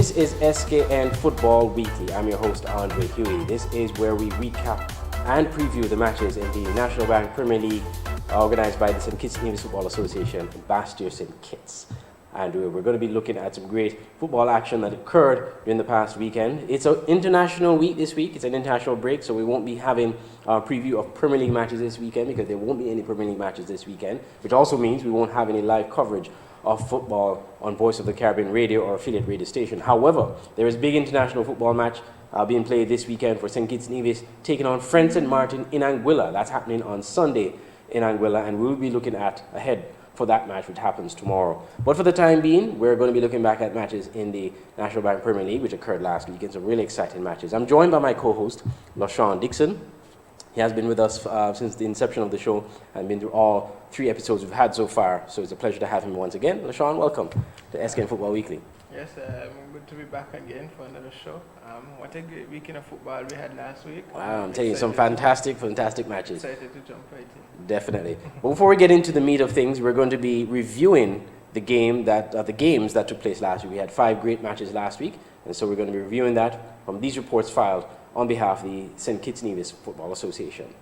This is SKN Football Weekly. I'm your host, Andre Huey. This is where we recap and preview the matches in the National Bank Premier League organized by the St. Kitts Nevis Football Association, Bastia St. Kitts. And we're going to be looking at some great football action that occurred during the past weekend. It's an international week this week. It's an international break, so we won't be having a preview of Premier League matches this weekend because there won't be any Premier League matches this weekend, which also means we won't have any live coverage of football on Voice of the Caribbean radio or affiliate radio station. However, there is a big international football match being played this weekend for St. Kitts Nevis, taking on Friends St. Martin in Anguilla. That's happening on Sunday in Anguilla, and we'll be looking ahead for that match, which happens tomorrow. But for the time being, we're going to be looking back at matches in the National Bank Premier League, which occurred last week, and some really exciting matches. I'm joined by my co-host, LaShawn Dixon. He has been with us since the inception of the show and been through all 3 episodes we've had so far, so it's a pleasure to have him once again. LaShawn, welcome to SKN Football Weekly. Yes, good to be back again for another show. What a great weekend of football we had last week. Wow, I'm telling you, some fantastic matches. Excited to jump right in. Definitely. But before we get into the meat of things, we're going to be reviewing the games that took place last week. We had 5 great matches last week, and so we're going to be reviewing that from these reports filed on behalf of the St. Kitts Nevis Football Association.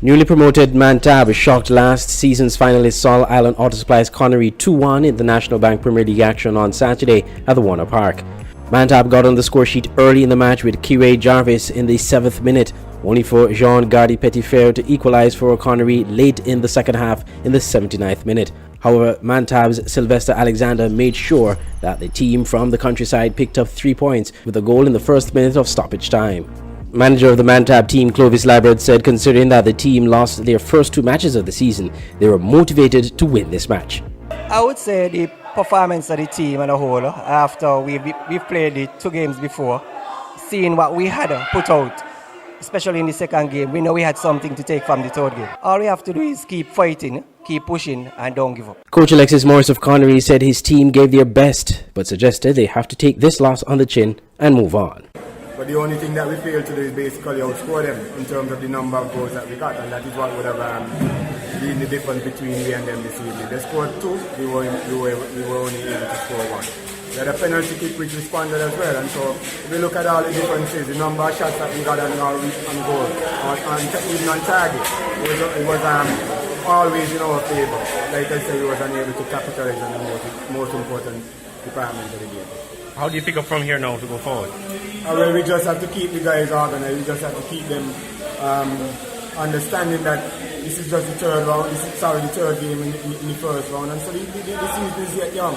Newly promoted Mantab shocked last season's finalist Sol Island Auto Supply's Connery 2-1 in the National Bank Premier League action on Saturday at the Warner Park. Mantab got on the score sheet early in the match with Kiray Jarvis in the 7th minute, only for Jean Gardy Petitfer to equalize for Connery late in the second half in the 79th minute. However, Mantab's Sylvester Alexander made sure that the team from the countryside picked up 3 points with a goal in the first minute of stoppage time. Manager of the Mantab team, Clovis Labrad, said considering that the team lost their first 2 matches of the season, they were motivated to win this match. I would say the performance of the team as a whole, after we've played the 2 games before, seeing what we had put out, especially in the second game, we know we had something to take from the 3rd game. All we have to do is keep fighting, keep pushing, and don't give up. Coach Alexis Morris of Connery said his team gave their best, but suggested they have to take this loss on the chin and move on. But the only thing that we failed to do is basically outscore them in terms of the number of goals that we got, and that is what would have been the difference between we and them this evening. They scored 2, we were only able to score 1. We had a penalty kick which responded as well, and so if we look at all the differences, the number of shots that we got on goal, even on target, it was always in our favour. Like I said, we was unable to capitalize on the most important department of the game. How do you pick up from here now to go forward? Well, we just have to keep the guys organized. We just have to keep them understanding that this is just the 3rd game in the first round, and so the season is yet young.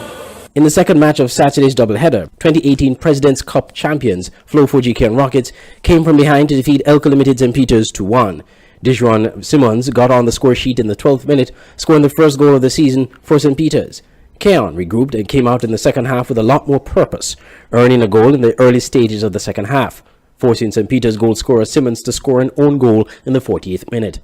In the second match of Saturday's doubleheader, 2018 President's Cup champions Flo Fujikan Rockets came from behind to defeat Elko Limited St. Peters 2-1. Dishron Simmons got on the score sheet in the 12th minute, scoring the first goal of the season for St. Peters. Keon regrouped and came out in the second half with a lot more purpose, earning a goal in the early stages of the second half, forcing St. Peter's goal scorer Simmons to score an own goal in the 40th minute.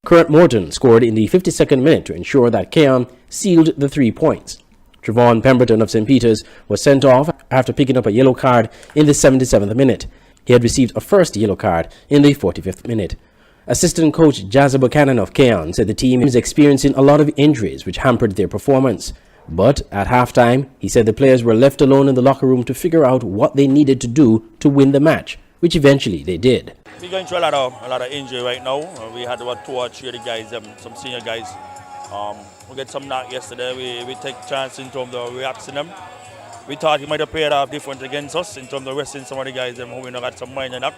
Kurt Morton scored in the 52nd minute to ensure that Keon sealed the 3 points. Trevon Pemberton of St. Peter's was sent off after picking up a yellow card in the 77th minute. He had received a first yellow card in the 45th minute. Assistant coach Jazza Buchanan of Keon said the team is experiencing a lot of injuries which hampered their performance. But at halftime, he said the players were left alone in the locker room to figure out what they needed to do to win the match, which eventually they did. We're going through a lot of injury right now. We had about 2 or 3 of the guys, some senior guys. We get some knock yesterday. We take chance in terms of reacting them. We thought he might have played off different against us in terms of resting some of the guys who we got some minor knock.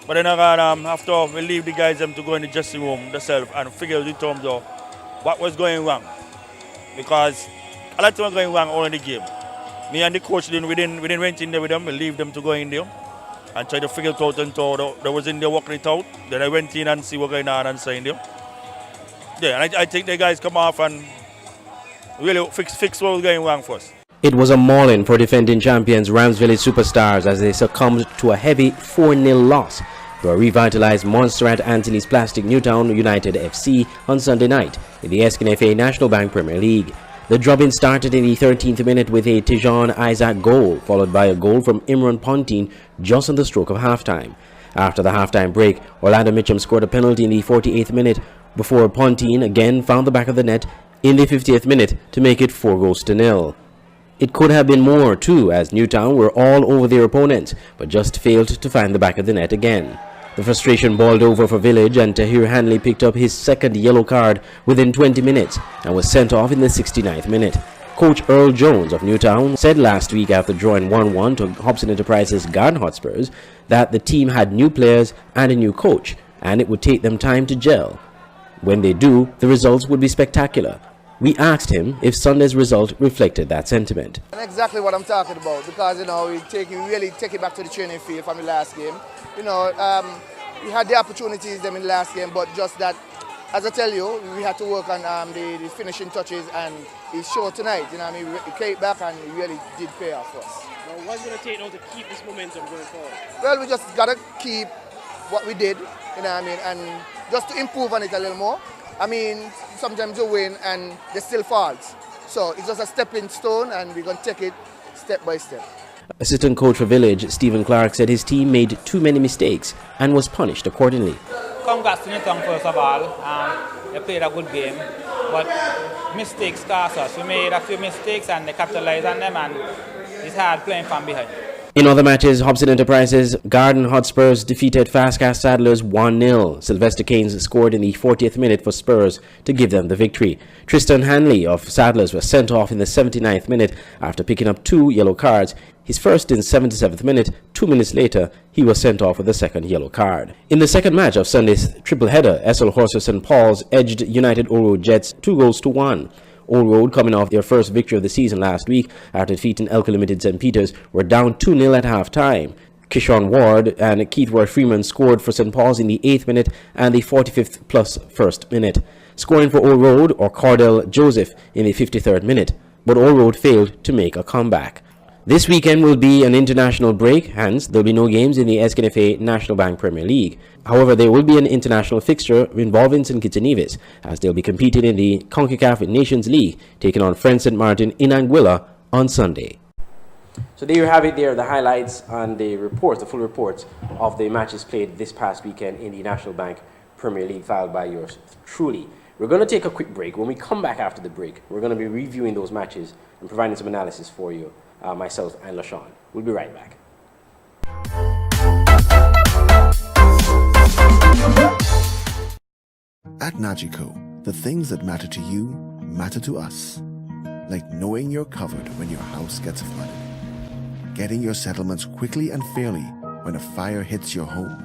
But then after we leave the guys to go in the dressing room themselves and figure out in terms of what was going wrong. Because a lot of things going wrong all in the game. Me and the coach, we didn't went in there with them. We leave them to go in there and try to figure it out until they was in there working it out. Then I went in and see what going on and saying there. Yeah, and I think the guys come off and really fix what was going wrong for us. It was a mauling for defending champions Rams Village Superstars as they succumbed to a heavy 4-0 loss to a revitalized Montserrat Anthony's Plastic Newtown United FC on Sunday night in the SKN National Bank Premier League. The drubbing started in the 13th minute with a Tijon Isaac goal, followed by a goal from Imran Pontine just on the stroke of halftime. After the halftime break, Orlando Mitchum scored a penalty in the 48th minute before Pontine again found the back of the net in the 50th minute to make it 4-0. It could have been more too, as Newtown were all over their opponents, but just failed to find the back of the net again. The frustration boiled over for Village, and Tahir Hanley picked up his second yellow card within 20 minutes and was sent off in the 69th minute. Coach Earl Jones of Newtown said last week after drawing 1-1 to Hobson Enterprises' Garden Hotspurs that the team had new players and a new coach, and it would take them time to gel. When they do, the results would be spectacular. We asked him if Sunday's result reflected that sentiment. And exactly what I'm talking about, because we really take it back to the training field from the last game. We had the opportunities in the last game, but just that, as I tell you, we had to work on the finishing touches, and it showed tonight. We came back and it really did pay off for us. Now, what's it going to take now to keep this momentum going forward? Well, we just got to keep what we did, and just to improve on it a little more. Sometimes you win and there's still faults. So it's just a stepping stone, and we're going to take it step by step. Assistant coach for Village, Stephen Clark, said his team made too many mistakes and was punished accordingly. Congrats to Newtown first of all. They played a good game, but mistakes cost us. We made a few mistakes and they capitalized on them, and it's hard playing from behind. In other matches, Hobson Enterprises Garden Hotspurs defeated Fastcast Saddlers 1-0. Sylvester Keynes scored in the 40th minute for Spurs to give them the victory. Tristan Hanley of Saddlers was sent off in the 79th minute after picking up 2 yellow cards. His first in 77th minute. 2 minutes later, he was sent off with a second yellow card. In the second match of Sunday's triple header, SL Horses St. Paul's edged United Old Road Jets 2-1. Old Road, coming off their first victory of the season last week after defeating Elko Limited St. Peters, were down 2-0 at half-time. Kishon Ward and Keith Ward Freeman scored for St. Paul's in the 8th minute and the 45th plus first minute. Scoring for Old Road or Cordell Joseph in the 53rd minute, but Old Road failed to make a comeback. This weekend will be an international break, hence there will be no games in the SKN National Bank Premier League. However, there will be an international fixture involving St. Kitts and Nevis, as they'll be competing in the CONCACAF Nations League, taking on Friends St. Martin in Anguilla on Sunday. So there you have it there, the highlights and the reports, the full reports of the matches played this past weekend in the National Bank Premier League, filed by yours truly. We're going to take a quick break. When we come back after the break, we're going to be reviewing those matches and providing some analysis for you. Myself and LaShawn. We'll be right back. At Nagico, the things that matter to you matter to us. Like knowing you're covered when your house gets flooded, getting your settlements quickly and fairly when a fire hits your home,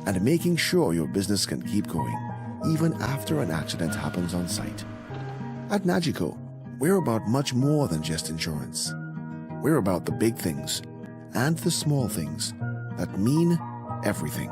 and making sure your business can keep going even after an accident happens on site. At Nagico, we're about much more than just insurance. We're about the big things and the small things that mean everything.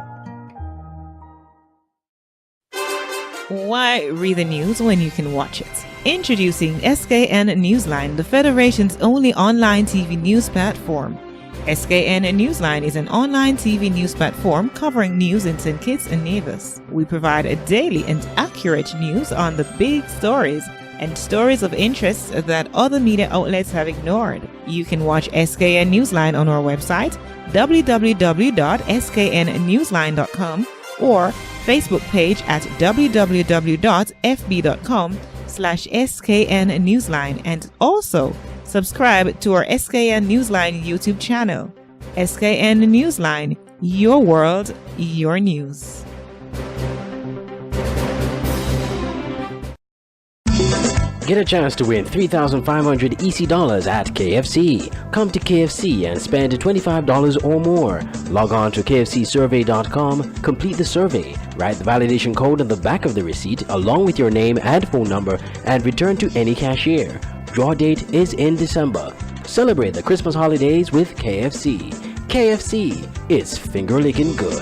Why read the news when you can watch it? Introducing SKN Newsline, the Federation's only online TV news platform. SKN Newsline is an online TV news platform covering news in St. Kitts and Nevis. We provide a daily and accurate news on the big stories and stories of interest that other media outlets have ignored. You can watch SKN Newsline on our website, www.sknnewsline.com, or Facebook page at www.fb.com/SKN Newsline, and also subscribe to our SKN Newsline YouTube channel. SKN Newsline, your world, your news. Get a chance to win $3,500 EC dollars at KFC. Come to KFC and spend $25 or more. Log on to kfcsurvey.com, complete the survey, write the validation code on the back of the receipt along with your name and phone number, and return to any cashier. Draw date is in December. Celebrate the Christmas holidays with KFC. KFC, it's finger-licking good.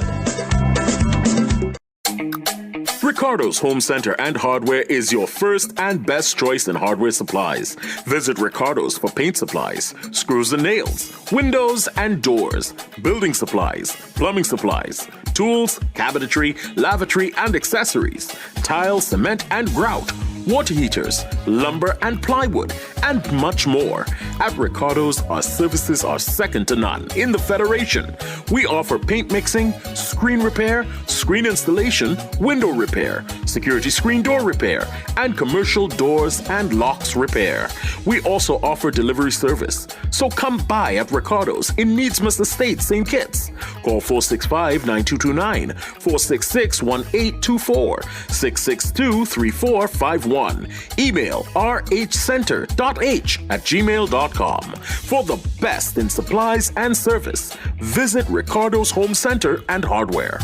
Ricardo's Home Center and Hardware is your first and best choice in hardware supplies. Visit Ricardo's for paint supplies, screws and nails, windows and doors, building supplies, plumbing supplies, tools, cabinetry, lavatory and accessories, tile, cement and grout, water heaters, lumber and plywood, and much more. At Ricardo's, our services are second to none in the Federation. We offer paint mixing, screen repair, screen installation, window repair, security screen door repair, and commercial doors and locks repair. We also offer delivery service. So come by at Ricardo's in Needsmith Estate, St. Kitts. Call 465-9229, 466-1824, 662-3451. Email rhcenter.h@gmail.com. For the best in supplies and service, visit Ricardo's Home Center and Hardware.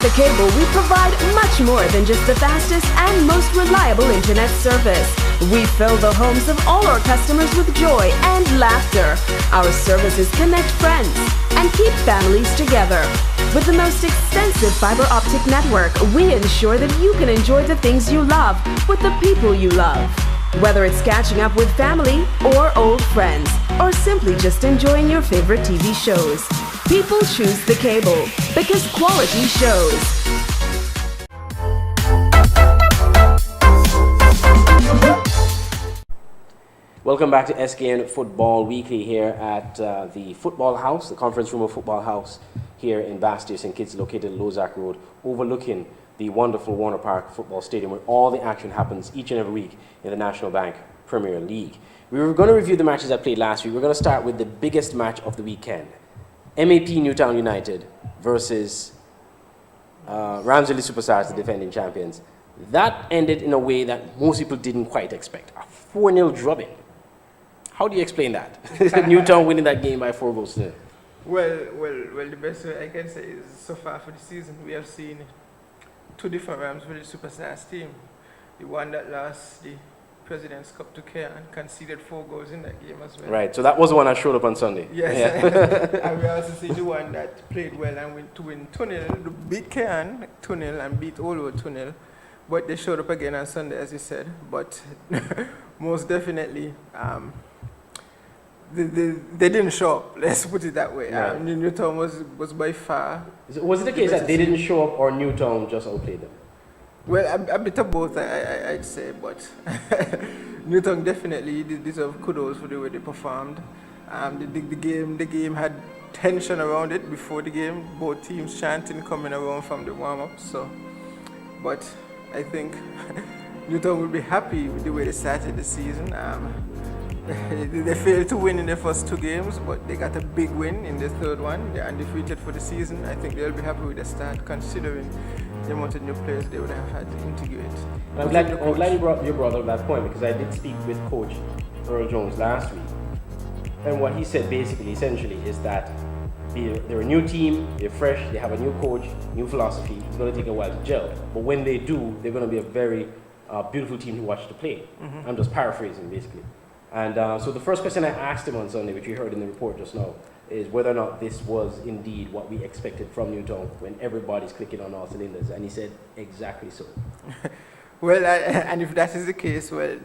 The Cable, we provide much more than just the fastest and most reliable internet service. We fill the homes of all our customers with joy and laughter. Our services connect friends and keep families together. With the most extensive fiber optic network, we ensure that you can enjoy the things you love with the people you love. Whether it's catching up with family or old friends, or simply just enjoying your favorite TV shows, people choose the Cable because quality shows. Welcome back to SKN Football Weekly here at the Football House, the conference room of Football House here in Bastia, St. Kitts, located on Lozak Road, overlooking the wonderful Warner Park Football Stadium where all the action happens each and every week in the National Bank Premier League. We were going to review the matches that played last week. We're going to start with the biggest match of the weekend. MAP Newtown United versus Ramsey Superstars, the defending champions. That ended in a way that most people didn't quite expect. A 4-0 drubbing. How do you explain that? Newtown winning that game by 4 goals to 0. Well, the best way I can say is so far for the season, we have seen 2 different Ramsey Superstars team. The one that lost the President's Cup to Care and conceded 4 goals in that game as well. Right, so that was the one that showed up on Sunday. Yes, yeah. And we also see the one that played well and went to win 2-0, beat Cairn 2-0 and beat Olo 2-0. But they showed up again on Sunday, as you said. But most definitely, they didn't show up, let's put it that way. Right. Newtown was by far... Was it the case that they didn't show up or Newtown just outplayed them? Well, a bit of both, I'd say, but Newtown definitely deserve kudos for the way they performed. The game had tension around it before the game, both teams chanting coming around from the warm-up. So, but I think Newtown will be happy with the way they started the season. They failed to win in the first 2 games, but they got a big win in the third one. They're undefeated for the season. I think they'll be happy with the start, considering the amount of new players they would have had to integrate. I'm glad you brought up that point, because I did speak with Coach Earl Jones last week. And what he said essentially, is that they're a new team, they're fresh, they have a new coach, new philosophy. It's going to take a while to gel. But when they do, they're going to be a very beautiful team to watch to play. Mm-hmm. I'm just paraphrasing, basically. And so the first question I asked him on Sunday, which you heard in the report just now, is whether or not this was indeed what we expected from Newtown when everybody's clicking on all cylinders. And he said, exactly so. Well, and if that is the case, well,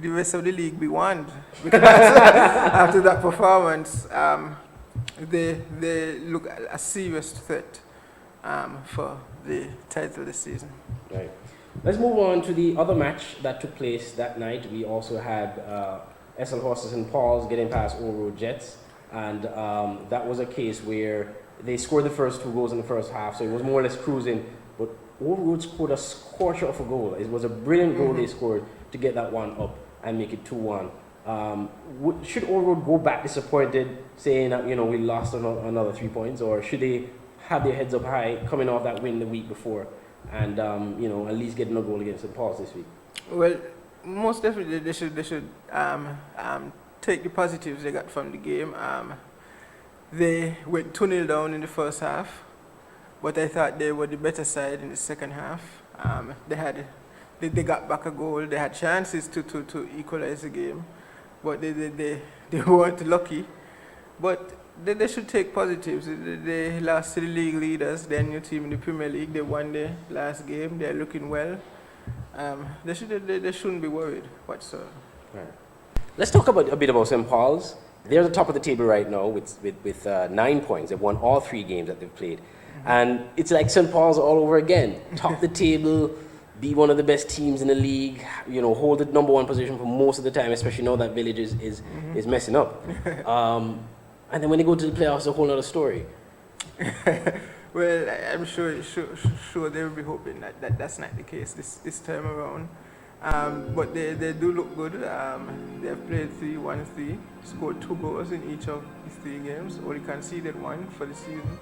the rest of the league be won. Because after that performance, they look a serious threat for the title this season. Right. Let's move on to the other match that took place that night. We also had SL Horses and Paul's getting past Old Road Jets. And that was a case where they scored the first 2 goals in the first half, so it was more or less cruising. But Old Road scored a scorcher of a goal. It was a brilliant goal they scored to get that one up and make it 2-1. Should Old Road go back disappointed, saying that we lost another 3 points, or should they have their heads up high coming off that win the week before, and at least getting a goal against St. Paul's this week? Well, most definitely they should take the positives they got from the game. They went 2-0 down in the first half, but I thought they were the better side in the second half. They got back a goal. They had chances to equalize the game, but they weren't lucky. But they should take positives. They lost to the league leaders, their new team in the Premier League. They won their last game. They're looking well. They shouldn't be worried whatsoever. Right. Let's talk a bit about St. Paul's. They're at the top of the table right now with 9 points. They've won all 3 games that they've played. And it's like St. Paul's all over again. Top the table, be one of the best teams in the league, hold the number one position for most of the time, especially now that Village is messing up. And then when they go to the playoffs, it's a whole other story. Well, I'm sure they will be hoping that that's not the case this time around. But they do look good. They have played 3-1-3, scored 2 goals in each of these 3 games, only conceded 1 for the season.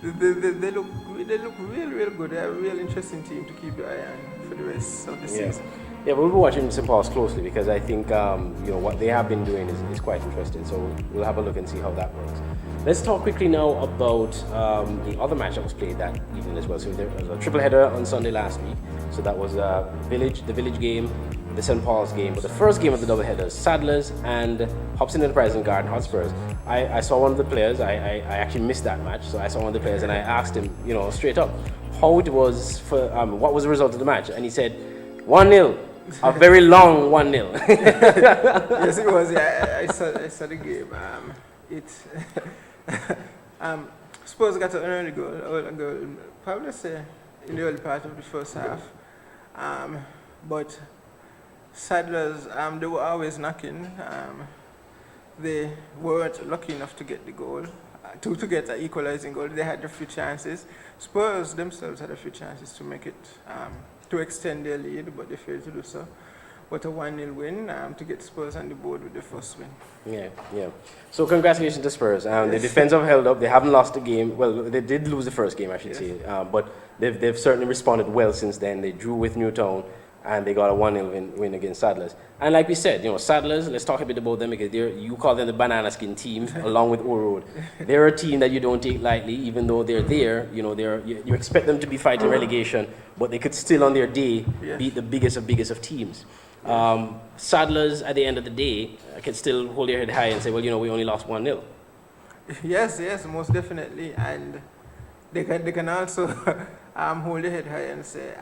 They look real good. They're a real interesting team to keep your eye on for the rest of the season. Yeah, we'll be watching St. Paul's closely because I think what they have been doing is quite interesting. So we'll have a look and see how that works. Let's talk quickly now about the other match that was played that evening as well. So there was a triple header on Sunday last week. So that was the Village game, the St. Paul's game. But the first game of the double headers, Saddlers and Hobson Enterprise and Garden Hotspurs. I saw one of the players. I actually missed that match, so I saw one of the players and I asked him, straight up, how it was for what was the result of the match, and he said 1-0. A very long 1-0. Yes, it was. Yeah, I saw the game. Spurs got an early goal, probably say in the early part of the first half. But Saddlers, they were always knocking. They weren't lucky enough to get the goal, to get an equalizing goal. They had a few chances. Spurs themselves had a few chances to make it, to extend their lead, but they failed to do so. But a 1-0 win to get Spurs on the board with the first win. Yeah. So congratulations to Spurs. The defense have held up. They haven't lost a game. Well, they did lose the first game, I should say. But they've certainly responded well since then. They drew with Newtown, and they got a 1-0 win against Saddlers. And like we said, Saddlers, let's talk a bit about them because you call them the banana skin team along with O-Road. They're a team that you don't take lightly, even though they're there. You expect them to be fighting relegation, but they could still on their day beat the biggest of teams. Saddlers, at the end of the day, can still hold their head high and say, well, we only lost 1-0. Yes, most definitely. And they can also hold their head high and say,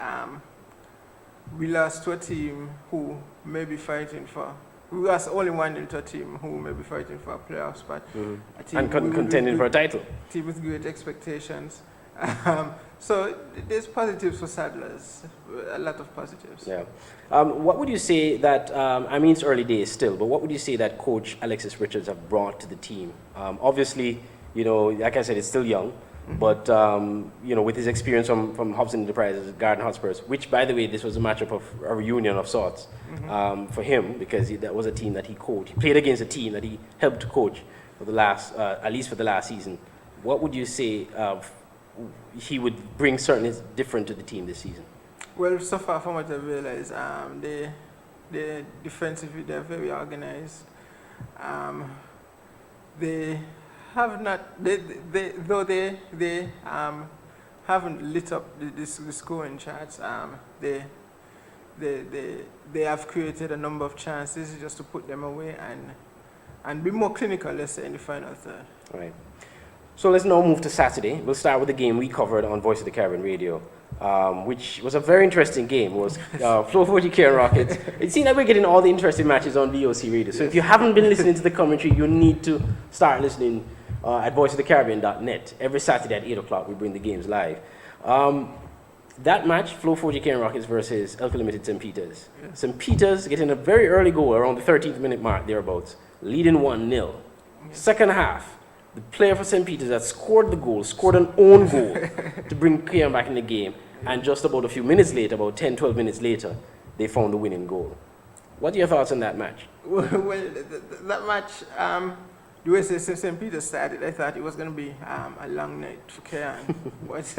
we lost to a team who may be fighting for. We lost only 1-0 to a team who may be fighting for a playoff spot. A team and contending for a title. Team with great expectations. So there's positives for Saddlers, a lot of positives. Yeah. What would you say that, it's early days still, but what would you say that Coach Alexis Richards have brought to the team? Obviously, like I said, it's still young, but, with his experience from Hobson Enterprises, Garden Hotspurs, which, by the way, this was a matchup of a reunion of sorts for him because that was a team that he coached. He played against a team that he helped coach for the last, at least for the last season. What would you say he would bring certainly different to the team this season? Well, so far from what I realized, they defensively they're very organized. They have not, though they haven't lit up the scoring charts. They have created a number of chances just to put them away and be more clinical, let's say, in the final third. Right. So let's now move to Saturday. We'll start with the game we covered on Voice of the Caribbean Radio, which was a very interesting game. It was Flow 40K and Rockets. It seems like we're getting all the interesting matches on VOC Radio. So if you haven't been listening to the commentary, you need to start listening at voiceofthecaribbean.net. Every Saturday at 8 o'clock, we bring the games live. That match, Flow 40K and Rockets versus Elko Limited St. Peters. St. Peters getting a very early goal around the 13th minute mark, thereabouts, leading 1-0. Second half, the player for St. Peters that scored the goal, scored an own goal to bring Kian back in the game. And just about a few minutes later, about 10, 12 minutes later, they found the winning goal. What are your thoughts on that match? Well, that match, the way St. Peters started, I thought it was going to be a long night for Kian. But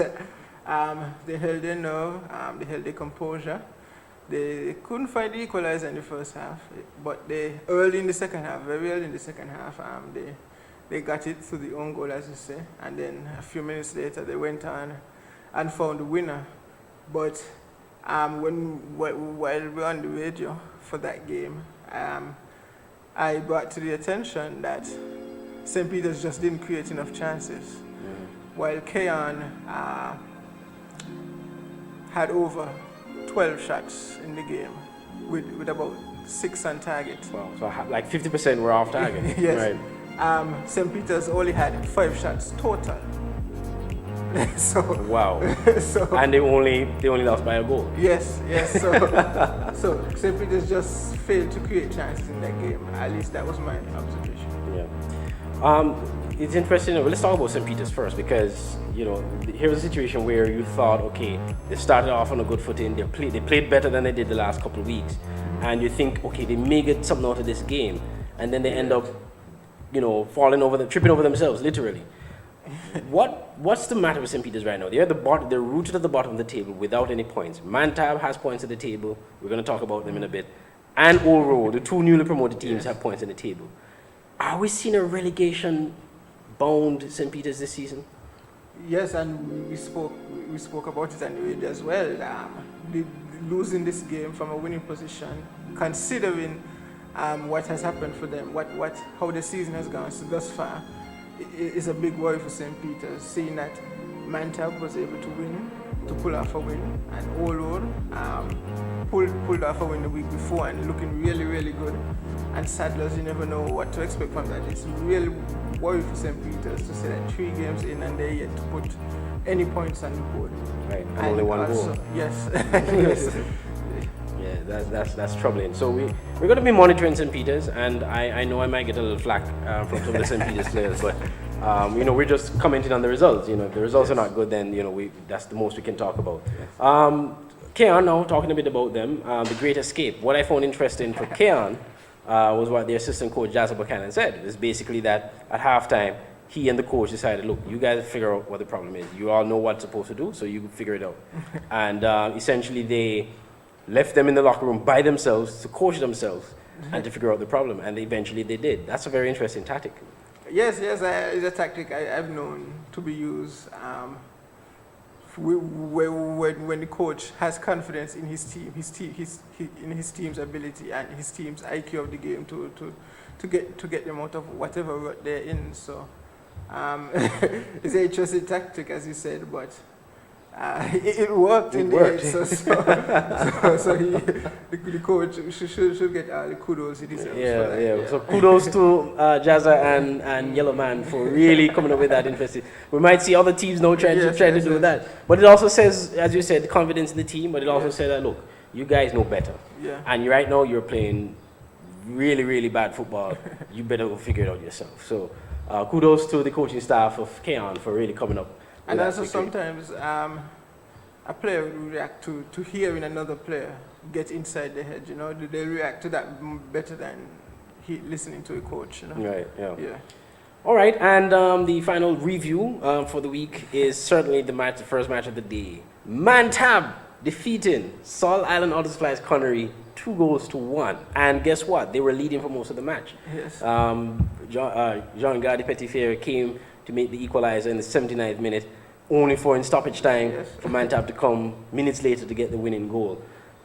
they held their nerve, they held their composure. They couldn't find the equalizer in the first half, but early in the second half, very early in the second half, they got it through the own goal, as you say, and then a few minutes later they went on and found the winner. But while we were on the radio for that game, I brought to the attention that St. Peters just didn't create enough chances, while Keon had over 12 shots in the game with about 6 on target. Wow, so like 50% were off target. Yes. Right. St. Peters only had 5 shots total So wow. So And they only lost by a goal. yes. So St. Peter's just failed to create chances in that game. At least that was my observation. Yeah. It's interesting. Let's talk about St. Peter's first, because here's a situation where you thought, okay, they started off on a good footing. They played better than they did the last couple of weeks, and you think, okay, they may get something out of this game, and then they end up, tripping over themselves, literally. What's the matter with St. Peter's right now? They're at the bottom. They're rooted at the bottom of the table without any points. Mantab has points at the table. We're going to talk about them in a bit. And Old Road, the two newly promoted teams, have points at the table. Are we seeing a relegation-bound St. Peter's this season? Yes, and we spoke about it on the radio as well. Losing this game from a winning position, considering what has happened for them, how the season has gone thus far, is a big worry for St. Peter's. Seeing that Mantab was able to pull off a win, and Old Road pulled off a win the week before and looking really, really good. And Saddlers, you never know what to expect from that. It's really worry for St. Peter's to say that 3 games in and they're yet to put any points on the board. Right, and only one goal. Yes. Yes. Yeah, that's troubling. So we're going to be monitoring St. Peter's, and I know I might get a little flack from some of the St. Peter's players, but we're just commenting on the results. If the results are not good, then that's the most we can talk about. Keon, now talking a bit about them, the Great Escape. What I found interesting for Keon was what the assistant coach Jazza Buchanan said. It was basically that at halftime, he and the coach decided, look, you guys figure out what the problem is. You all know what's supposed to do, so you figure it out. And essentially they left them in the locker room by themselves to coach themselves and to figure out the problem. And eventually they did. That's a very interesting tactic. Yes, it's a tactic I've known to be used when the coach has confidence in his team, in his team's ability and his team's IQ of the game to get them out of whatever rut they're in. So it's an interesting tactic, as you said, but it worked in the end. So the coach should get all the kudos he deserves. Yeah. So kudos to Jazza and Yellow Man for really coming up with that investing. We might see other teams now trying to do that. But it also says, as you said, confidence in the team, but it also says that, look, you guys know better. Yeah. And right now you're playing really, really bad football. You better go figure it out yourself. So kudos to the coaching staff of Keon for really coming up. And also sometimes a player will react to hearing another player get inside their head, They react to that better than listening to a coach, Right, yeah. All right, and the final review for the week is certainly the first match of the day. Mantab defeating Sol Island Auto Supplies Connery 2-1. And guess what? They were leading for most of the match. Yes. Jean-Garde Petitfier came to make the equalizer in the 79th minute, only for in stoppage time for Mantab to come minutes later to get the winning goal.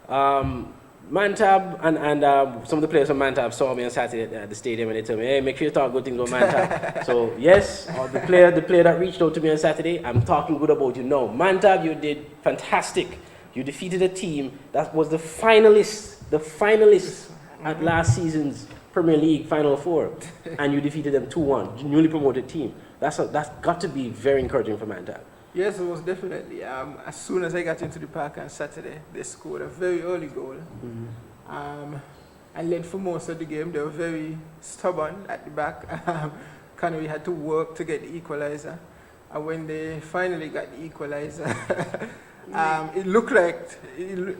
Mantab and some of the players from Mantab saw me on Saturday at the stadium and they told me, hey, make sure you talk good things about Mantab. So yes, the player that reached out to me on Saturday, I'm talking good about you now. Mantab, you did fantastic. You defeated a team that was the finalists at last season's Premier League Final Four, and you defeated them 2-1, newly promoted team. That's got to be very encouraging for Mantab. Yes, it was definitely. As soon as I got into the park on Saturday, they scored a very early goal. And led for most of the game. They were very stubborn at the back. Connery had to work to get the equalizer. And when they finally got the equalizer, it looked like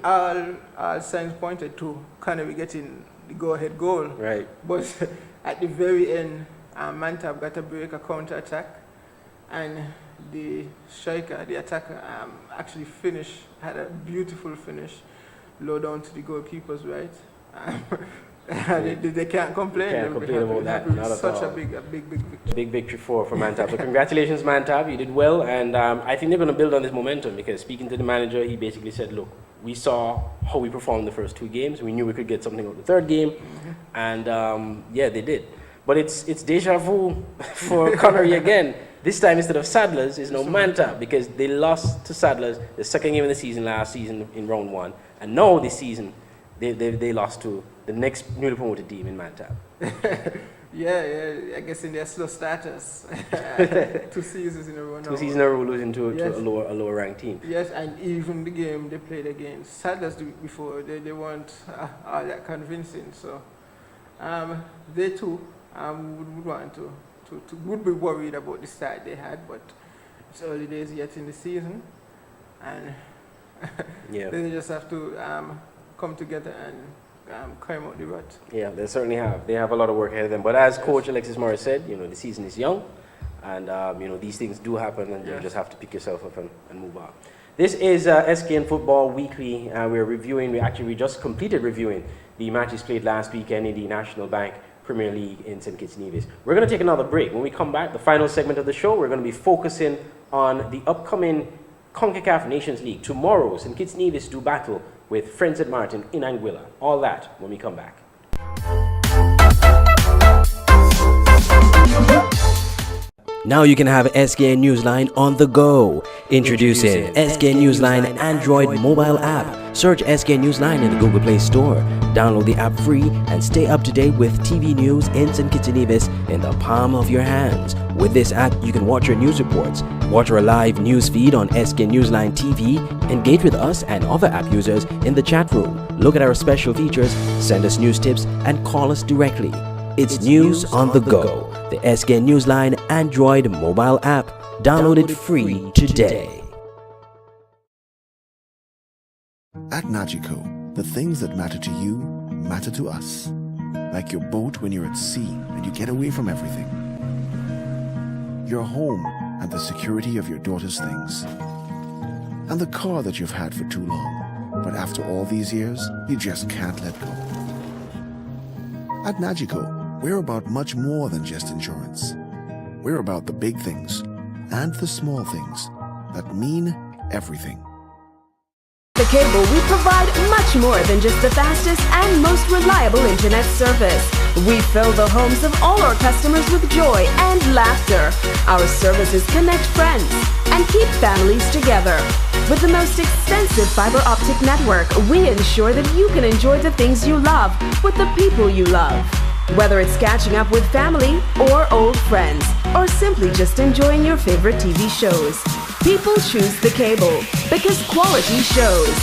all signs pointed to Connery getting the go-ahead goal. Right. But at the very end, Mantab got a break, a counter-attack, and the striker, the attacker, actually had a beautiful finish, low down to the goalkeeper's right. They can't complain. Can't complain about that. Not at all. Such a big victory. Big victory for Mantab. So congratulations, Mantab. You did well, and I think they're going to build on this momentum because speaking to the manager, he basically said, look, we saw how we performed the first 2 games. We knew we could get something out of the third game, and they did. But it's deja vu for Connery again. This time, instead of Saddlers, it's now Mantab because they lost to Saddlers the second game of the season last season in round 1, and now this season they lost to the next newly promoted team in Mantab. Yeah, I guess in their slow status. 2 seasons in a row now. 2 seasons in a row losing to Yes. a lower ranked team. Yes, and even the game they played against Sadler's the week before, they weren't all that convincing. So they too would want to would be worried about the start they had, but it's early days yet in the season, and they just have to come together and climb out the rut. Yeah, they certainly have. They have a lot of work ahead of them. But as Coach Alexis Morris said, the season is young, and these things do happen, and you just have to pick yourself up and move on. This is SKN Football Weekly. We just completed reviewing the matches played last weekend in the National Bank Premier League in St. Kitts Nevis. We're going to take another break. When we come back, the final segment of the show, we're going to be focusing on the upcoming CONCACAF Nations League. Tomorrow, St. Kitts Nevis do battle with Friends at Martin in Anguilla. All that when we come back. Now you can have SKN Newsline on the go. Introducing SKN Newsline Android mobile app. Search SKN Newsline in the Google Play Store. Download the app free and stay up to date with TV news in St. Kitts Nevis in the palm of your hands. With this app, you can watch your news reports, watch our live news feed on SKN Newsline TV, engage with us and other app users in the chat room, look at our special features, send us news tips, and call us directly. It's news on the go. The SKN Newsline Android mobile app. Download it free today. At Nagico, the things that matter to you matter to us. Like your boat when you're at sea and you get away from everything. Your home and the security of your daughter's things. And the car that you've had for too long, but after all these years, you just can't let go. At Nagico, we're about much more than just insurance. We're about the big things and the small things that mean everything. The Cable, we provide much more than just the fastest and most reliable internet service. We fill the homes of all our customers with joy and laughter. Our services connect friends and keep families together. With the most extensive fiber optic network, we ensure that you can enjoy the things you love with the people you love. Whether it's catching up with family or old friends, or simply just enjoying your favorite TV shows, people choose the Cable because quality shows.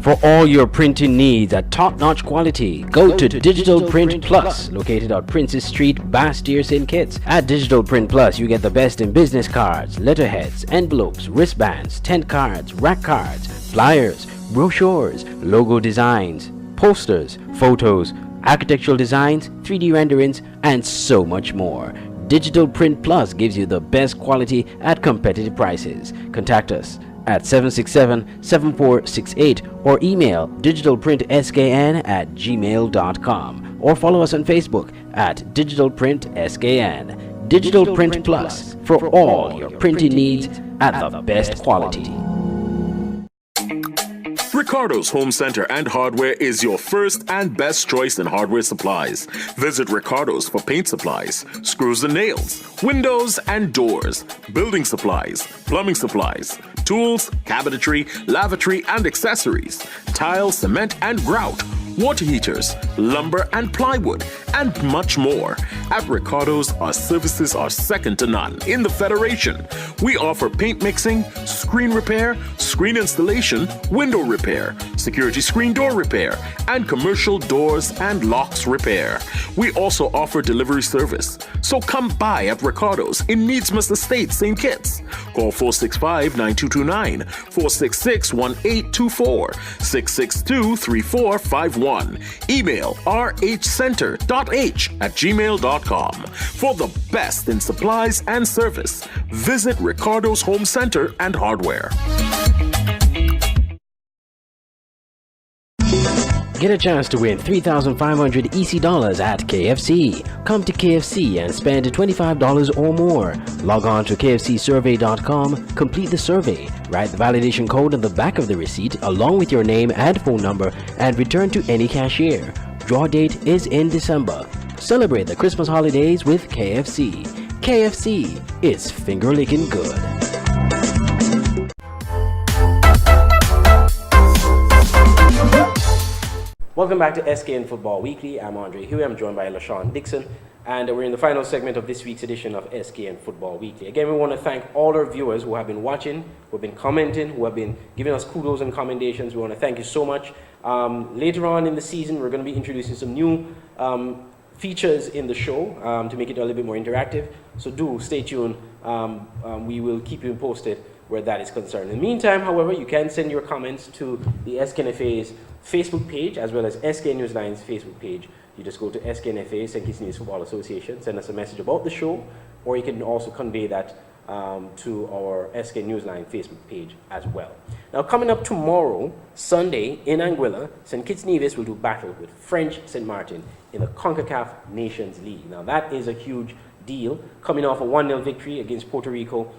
For all your printing needs at top-notch quality, go to Digital Print Plus, located on Princess Street, Bastyr, St. Kitts. At Digital Print Plus, you get the best in business cards, letterheads, envelopes, wristbands, tent cards, rack cards, flyers, brochures, logo designs, posters, photos, architectural designs, 3D renderings, and so much more. Digital Print Plus gives you the best quality at competitive prices. Contact us at 767-7468 or email digitalprintskn@gmail.com or follow us on Facebook at Digital Print SKN. Digital Print Plus for all your printing needs at the best quality. Ricardo's Home Center and Hardware is your first and best choice in hardware supplies. Visit Ricardo's for paint supplies, screws and nails, windows and doors, building supplies, plumbing supplies, tools, cabinetry, lavatory and accessories, tile, cement and grout, water heaters, lumber and plywood, and much more. At Ricardo's, our services are second to none in the Federation. We offer paint mixing, screen repair, screen installation, window repair, security screen door repair, and commercial doors and locks repair. We also offer delivery service. So come by at Ricardo's in Needsmith Estate, St. Kitts. Call 465-9229, 466-1824, 662-3451. Email rhcenter.h@gmail.com. For the best in supplies and service, visit Ricardo's Home Center and Hardware. Get a chance to win $3,500 EC dollars at KFC. Come to KFC and spend $25 or more. Log on to kfcsurvey.com, complete the survey, write the validation code on the back of the receipt along with your name and phone number, and return to any cashier. Draw date is in December. Celebrate the Christmas holidays with KFC. KFC, it's finger-licking good. Welcome back to SKN Football Weekly. I'm Andre Huey. I'm joined by LaShawn Dixon. And we're in the final segment of this week's edition of SKN Football Weekly. Again, we want to thank all our viewers who have been watching, who have been commenting, who have been giving us kudos and commendations. We want to thank you so much. Later on in the season, we're going to be introducing some new features in the show to make it a little bit more interactive. So do stay tuned. We will keep you posted where that is concerned. In the meantime, however, you can send your comments to the SKNFA's Facebook page as well as SKN Newsline's Facebook page. You just go to SKNFA, St. Kitts Nevis Football Association, send us a message about the show, or you can also convey that to our SKN Newsline Facebook page as well. Now, coming up tomorrow, Sunday, in Anguilla, St. Kitts Nevis will do battle with French St. Martin in the CONCACAF Nations League. Now, that is a huge deal, coming off a 1-0 victory against Puerto Rico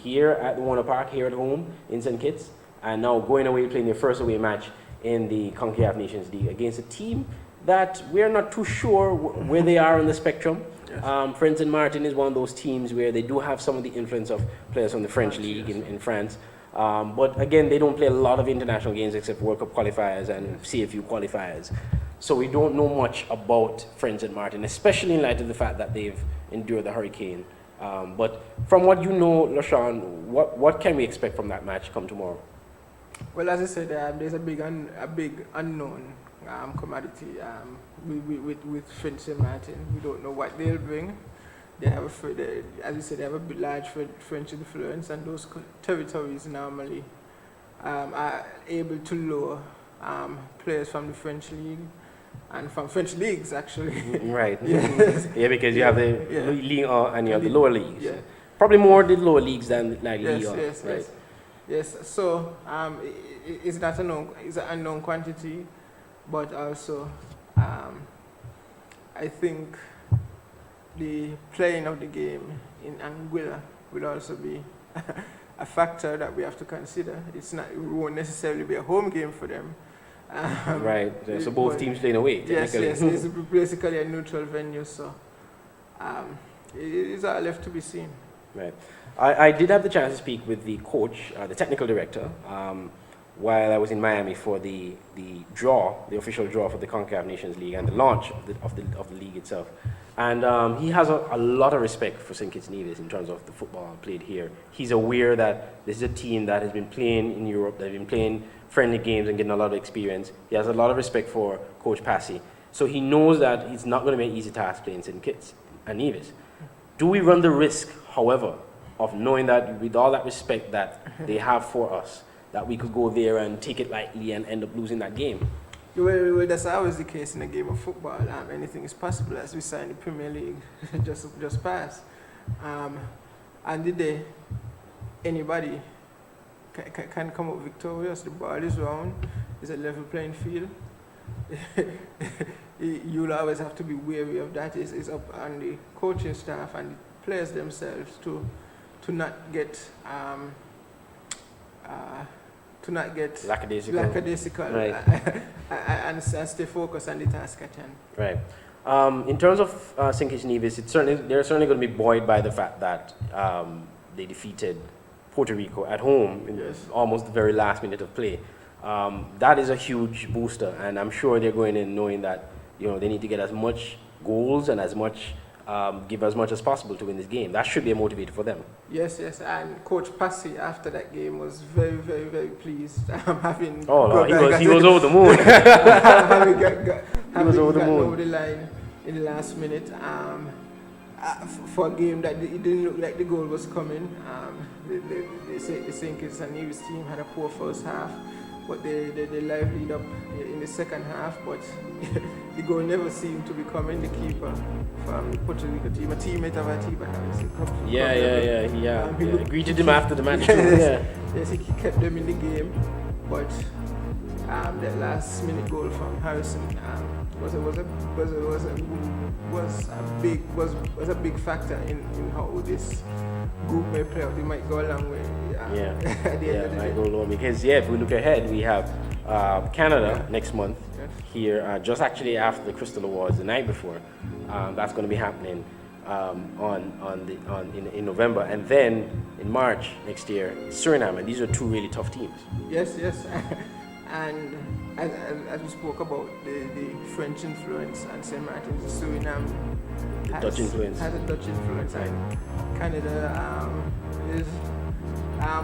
here at the Warner Park, here at home in St. Kitts, and now going away, playing their first away match in the CONCACAF Nations League against a team that we're not too sure where they are on the spectrum. Yes. French St. Martin is one of those teams where they do have some of the influence of players from the French league in France. But again, they don't play a lot of international games except World Cup qualifiers and CFU qualifiers. So we don't know much about French St. Martin, especially in light of the fact that they've endured the hurricane. But from what you know, LaShawn, what can we expect from that match come tomorrow? Well, as I said, there's a big unknown commodity with French St. Martin. We don't know what they'll bring. They have, as you said, they have a large French influence, and those territories normally are able to lure players from the French league and from French leagues, actually. Right. Yes. Yeah, because you have the league and you have the lower leagues. Yeah. Probably more the lower leagues than like yes, league. Yes, right. yes. Yes. So it's not it's an unknown quantity, but also I think the playing of the game in Anguilla will also be a factor that we have to consider. It won't necessarily be a home game for them. Right. So both teams playing away. Yes. It's basically a neutral venue. So it's all left to be seen. Right. I did have the chance to speak with the coach, the technical director, while I was in Miami for the official draw for the CONCACAF Nations League and the launch of the league itself. And he has a lot of respect for St. Kitts Nevis in terms of the football played here. He's aware that this is a team that has been playing in Europe, that has been playing friendly games and getting a lot of experience. He has a lot of respect for Coach Passy. So he knows that it's not going to be an easy task playing St. Kitts and Nevis. Do we run the risk, however, of knowing that with all that respect that they have for us, that we could go there and take it lightly and end up losing that game? Well, that's always the case in a game of football. Anything is possible, as we saw in the Premier League just passed. And the day anybody can come up victorious, the ball is round, it's a level playing field. You'll always have to be wary of that. It's up on the coaching staff and the players themselves to not get lackadaisical right. and stay focused on the task at hand. Right. In terms of St. Kitts Nevis, they're certainly going to be buoyed by the fact that they defeated Puerto Rico at home in almost the very last minute of play. That is a huge booster, and I'm sure they're going in knowing that they need to get as much goals and give as much as possible to win this game. That should be a motivator for them. Yes, and Coach Passy after that game was very, very, very pleased. Having he was over the moon. He was over the line in the last minute. For a game that it didn't look like the goal was coming. The St. Kitts and Nevis team had a poor first half, but they livelied up in the second half, but the goal never seemed to be coming. The keeper from the Puerto Rico team, a teammate of Atiba Harris. He greeted him after the match too. Yes, he kept them in the game, but that last minute goal from Harrison was a big factor in how this group may play out. They might go a long way. Might go long because if we look ahead, we have Canada next month here, just actually after the Crystal Awards, the night before. That's going to be happening in November, and then in March next year, Suriname, and these are two really tough teams. Yes, and as we spoke about the French influence and St. Martin's, Suriname Dutch influence. Has a Dutch influence, and Canada is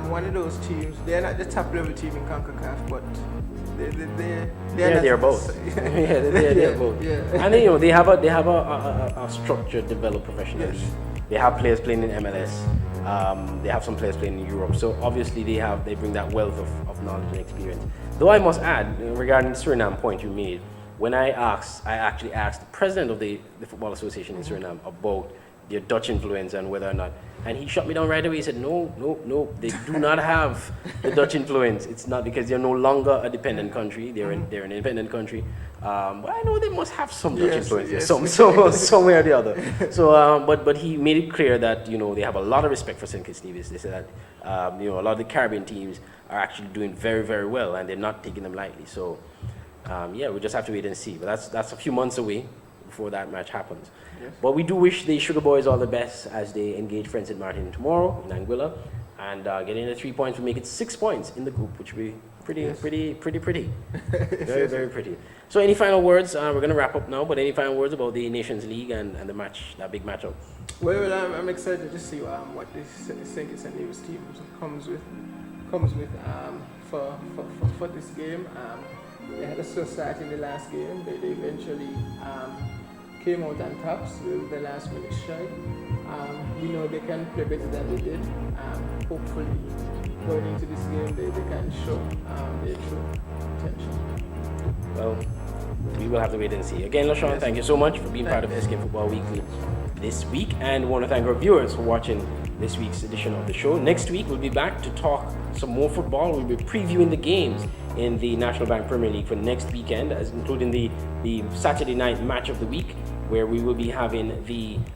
one of those teams. They're not the top level team in CONCACAF, but they're both. They're both. Yeah. And they have a structured, developed professional league. They have players playing in MLS. They have some players playing in Europe. So obviously they bring that wealth of knowledge and experience. Though I must add, regarding the Suriname point you made, when I actually asked the president of the Football Association in Suriname about their Dutch influence and whether or not, and he shut me down right away. He said, no, they do not have the Dutch influence. It's not because they're no longer a dependent country. They're an independent country. But I know they must have some Dutch influence there, somewhere or the other. So, but he made it clear that they have a lot of respect for St. Kitts Nevis. They said that a lot of the Caribbean teams are actually doing very, very well, and they're not taking them lightly. So, we just have to wait and see. But that's a few months away before that match happens. Yes. But we do wish the Sugar Boys all the best as they engage French St. Martin tomorrow in Anguilla, and getting the 3 points will make it 6 points in the group, which will be pretty. Very, very pretty. So any final words? We're going to wrap up now, but any final words about the Nations League and the match, that big matchup? Well, I'm excited to see what this St. Kitts and Nevis team comes with for this game. They had a slow start in the last game. They eventually came out on top with the last minute strike. We know they can play better than they did. Hopefully, going into this game, they can show their true potential. Well, we will have to wait and see. Again, LaShawn, thank you so much for being part of SKN Football Weekly this week, and want to thank our viewers for watching this week's edition of the show. Next week, we'll be back to talk some more football. We'll be previewing the games in the National Bank Premier League for next weekend, as including the Saturday night match of the week, where we will be having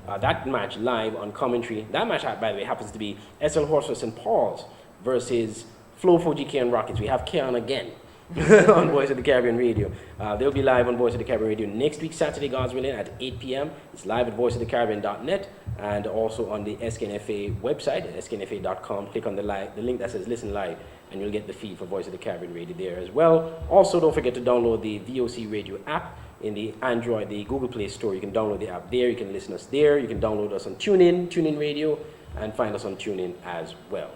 that match live on commentary. That match, by the way, happens to be SL Horse for St. Paul's versus Flow 4GK and Rockets. We have Keon again on Voice of the Caribbean Radio. They'll be live on Voice of the Caribbean Radio next week, Saturday, God's willing, at 8 p.m. It's live at voiceofthecaribbean.net and also on the SKNFA website, sknfa.com. Click on the link that says Listen Live, and you'll get the feed for Voice of the Caribbean Radio there as well. Also, don't forget to download the VOC Radio app in the Android, the Google Play Store. You can download the app there. You can listen to us there. You can download us on TuneIn Radio, and find us on TuneIn as well.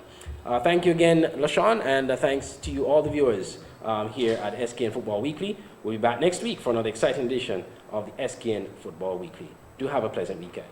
Thank you again, LaShawn, and thanks to you, all the viewers here at SKN Football Weekly. We'll be back next week for another exciting edition of the SKN Football Weekly. Do have a pleasant weekend.